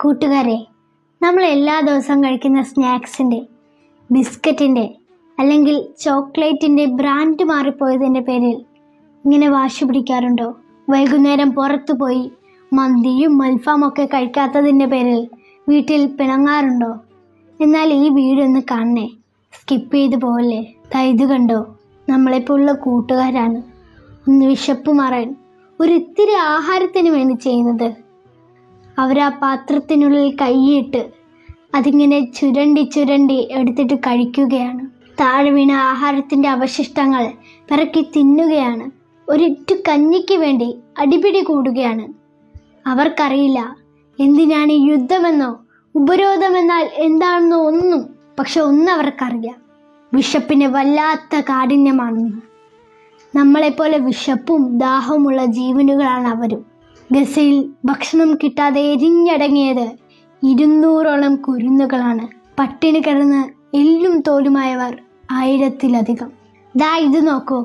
കൂട്ടുകാരെ, നമ്മൾ എല്ലാ ദിവസവും കഴിക്കുന്ന സ്നാക്സിൻ്റെ, ബിസ്ക്കറ്റിൻ്റെ അല്ലെങ്കിൽ ചോക്ലേറ്റിൻ്റെ ബ്രാൻഡ് മാറിപ്പോയതിൻ്റെ പേരിൽ ഇങ്ങനെ വാശി പിടിക്കാറുണ്ടോ? വൈകുന്നേരം പുറത്തു പോയി മന്തിയും അൽഫാമൊക്കെ കഴിക്കാത്തതിൻ്റെ പേരിൽ വീട്ടിൽ പിണങ്ങാറുണ്ടോ? എന്നാൽ ഈ വീഡിയോ ഒന്ന് കാണണേ, സ്കിപ്പ് ചെയ്ത് പോകല്ലേ. ഇത് കണ്ടോ, നമ്മളെപ്പോലുള്ള കൂട്ടുകാരാണ് ഒന്ന് വിശപ്പ് മാറാൻ ഒരിത്തിരി ആഹാരത്തിന് വേണ്ടി ചെയ്യുന്നത്. അവരാ പാത്രത്തിനുള്ളിൽ കൈയിട്ട് അതിങ്ങനെ ചുരണ്ടി എടുത്തിട്ട് കഴിക്കുകയാണ്. താഴെ വീണ ആഹാരത്തിൻ്റെ അവശിഷ്ടങ്ങൾ പിറക്കി തിന്നുകയാണ്. ഒരിറ്റു കഞ്ഞിക്ക് വേണ്ടി അടിപിടി കൂടുകയാണ്. അവർക്കറിയില്ല എന്തിനാണ് ഈ യുദ്ധമെന്നോ ഉപരോധമെന്നാൽ എന്താണെന്നോ ഒന്നും. പക്ഷെ ഒന്നവർക്കറിയാം, വിശപ്പിന് വല്ലാത്ത കാഠിന്യമാണെന്ന്. നമ്മളെപ്പോലെ വിശപ്പും ദാഹവുമുള്ള ജീവനുകളാണ് അവരും. ഗസയിൽ ഭക്ഷണം കിട്ടാതെ എരിഞ്ഞടങ്ങിയത് 200ഓളം കുരുന്നുകളാണ്. പട്ടിണി കിടന്ന് എല്ലും തോലുമായവർ 1000-ലധികം. ഇത് നോക്കൂ,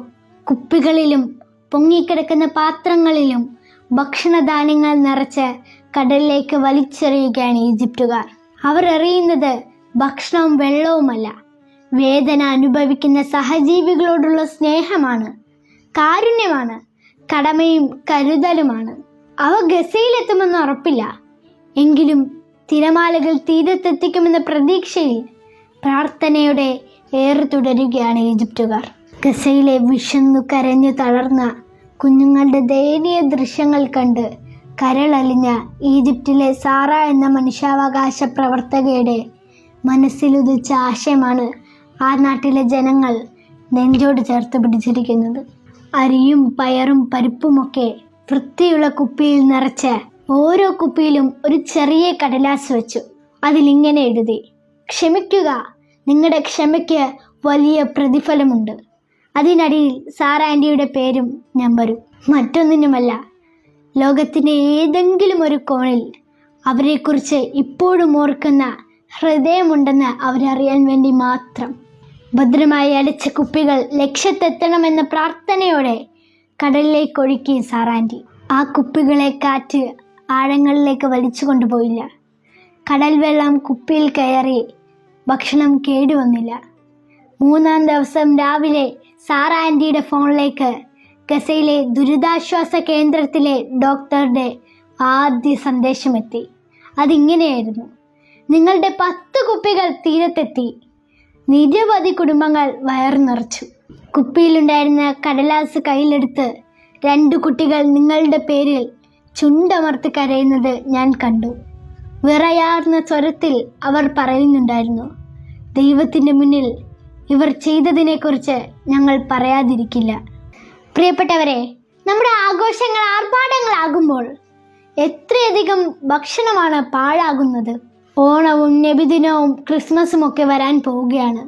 കുപ്പികളിലും പൊങ്ങിക്കിടക്കുന്ന പാത്രങ്ങളിലും ഭക്ഷണധാന്യങ്ങൾ നിറച്ച് കടലിലേക്ക് വലിച്ചെറിയുകയാണ് ഈജിപ്തുകാർ. അവർ എറിയുന്നത് ഭക്ഷണവും വെള്ളവുമല്ല, വേദന അനുഭവിക്കുന്ന സഹജീവികളോടുള്ള സ്നേഹമാണ്, കാരുണ്യമാണ്, കടമയും കരുതലുമാണ്. അവ ഗസയിലെത്തുമെന്ന് ഉറപ്പില്ല, എങ്കിലും തിരമാലകൾ തീരത്തെത്തിക്കുമെന്ന പ്രതീക്ഷയിൽ പ്രാർത്ഥനയോടെ ഏറെ തുടരുകയാണ് ഈജിപ്തുകാർ. ഗസയിലെ വിശന്നു കരഞ്ഞു തളർന്ന കുഞ്ഞുങ്ങളുടെ ദയനീയ ദൃശ്യങ്ങൾ കണ്ട് കരളലിഞ്ഞ ഈജിപ്തിലെ സാറ എന്ന മനുഷ്യാവകാശ പ്രവർത്തകയുടെ മനസ്സിലുദിച്ച ആശയമാണ് ആ നാട്ടിലെ ജനങ്ങൾ നെഞ്ചോട് ചേർത്ത് പിടിച്ചിരിക്കുന്നത്. അരിയും പയറും പരിപ്പുമൊക്കെ വൃത്തിയുള്ള കുപ്പിയിൽ നിറച്ച് ഓരോ കുപ്പിയിലും ഒരു ചെറിയ കടലാസ് വെച്ചു. അതിലിങ്ങനെ എഴുതി: ക്ഷമിക്കുക, നിങ്ങളുടെ ക്ഷമയ്ക്ക് വലിയ പ്രതിഫലമുണ്ട്. അതിനടിയിൽ സാറ ആൻറ്റിയുടെ പേരും നമ്പരും. മറ്റൊന്നിനുമല്ല, ലോകത്തിൻ്റെ ഏതെങ്കിലും ഒരു കോണിൽ അവരെക്കുറിച്ച് ഇപ്പോഴും ഓർക്കുന്ന ഹൃദയമുണ്ടെന്ന് അവരറിയാൻ വേണ്ടി മാത്രം. ഭദ്രമായി അടച്ച കുപ്പികൾ ലക്ഷ്യത്തെത്തണമെന്ന പ്രാർത്ഥനയോടെ കടലിലേക്ക് ഒഴുക്കി സാറ ആൻറ്റി. ആ കുപ്പികളെ കാറ്റ് ആഴങ്ങളിലേക്ക് വലിച്ചു കൊണ്ടുപോയില്ല. കടൽ വെള്ളം കുപ്പിയിൽ കയറി ഭക്ഷണം കേടുവന്നില്ല. 3-ാം ദിവസം രാവിലെ സാറ ആൻറ്റിയുടെ ഫോണിലേക്ക് ഗസയിലെ ദുരിതാശ്വാസ കേന്ദ്രത്തിലെ ഡോക്ടറുടെ ആദ്യ സന്ദേശമെത്തി. അതിങ്ങനെയായിരുന്നു: നിങ്ങളുടെ 10 കുപ്പികൾ തീരത്തെത്തി. നിരവധി കുടുംബങ്ങൾ വയറു നിറച്ചു. കുപ്പിയിലുണ്ടായിരുന്ന കടലാസ് കയ്യിലെടുത്ത് 2 കുട്ടികൾ നിങ്ങളുടെ പേരിൽ ചുണ്ടമർത്തി കരയുന്നത് ഞാൻ കണ്ടു. വിറയാർന്ന സ്വരത്തിൽ അവർ പറയുന്നുണ്ടായിരുന്നു: ദൈവത്തിൻ്റെ മുന്നിൽ ഇവർ ചെയ്തതിനെക്കുറിച്ച് ഞങ്ങൾ പറയാതിരിക്കില്ല. പ്രിയപ്പെട്ടവരെ, നമ്മുടെ ആഘോഷങ്ങൾ ആർഭാടങ്ങളാകുമ്പോൾ എത്രയധികം ഭക്ഷണമാണ് പാഴാകുന്നത്. ഓണവും നബിദിനവും ക്രിസ്മസും ഒക്കെ വരാൻ പോവുകയാണ്.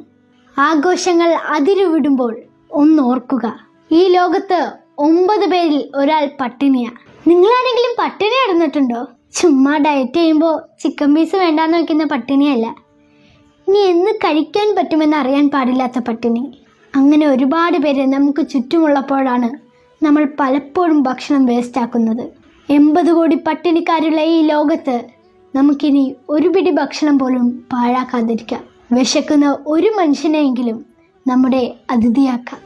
ആഘോഷങ്ങൾ അതിരുവിടുമ്പോൾ ഒന്നോർക്കുക, ഈ ലോകത്ത് 9 പേരിൽ ഒരാൾ പട്ടിണിയാണ്. നിങ്ങളാരെങ്കിലും പട്ടിണി കിടന്നിട്ടുണ്ടോ? ചുമ്മാ ഡയറ്റ് ചെയ്യുമ്പോൾ ചിക്കൻ പീസ് വേണ്ടാന്ന് വയ്ക്കുന്ന പട്ടിണിയല്ല, ഇനി എന്ന് കഴിക്കാൻ പറ്റുമെന്ന് അറിയാൻ പാടില്ലാത്ത പട്ടിണി. അങ്ങനെ ഒരുപാട് പേര് നമുക്ക് ചുറ്റുമുള്ളപ്പോഴാണ് നമ്മൾ പലപ്പോഴും ഭക്ഷണം വേസ്റ്റാക്കുന്നത്. 80 കോടി പട്ടിണിക്കാരുള്ള ഈ ലോകത്ത് നമുക്കിനി ഒരു പിടി ഭക്ഷണം പോലും പാഴാക്കാതിരിക്കാം. വിശക്കുന്ന ഒരു മനുഷ്യനെയെങ്കിലും നമ്മുടെ അതിഥിയാക്കാം.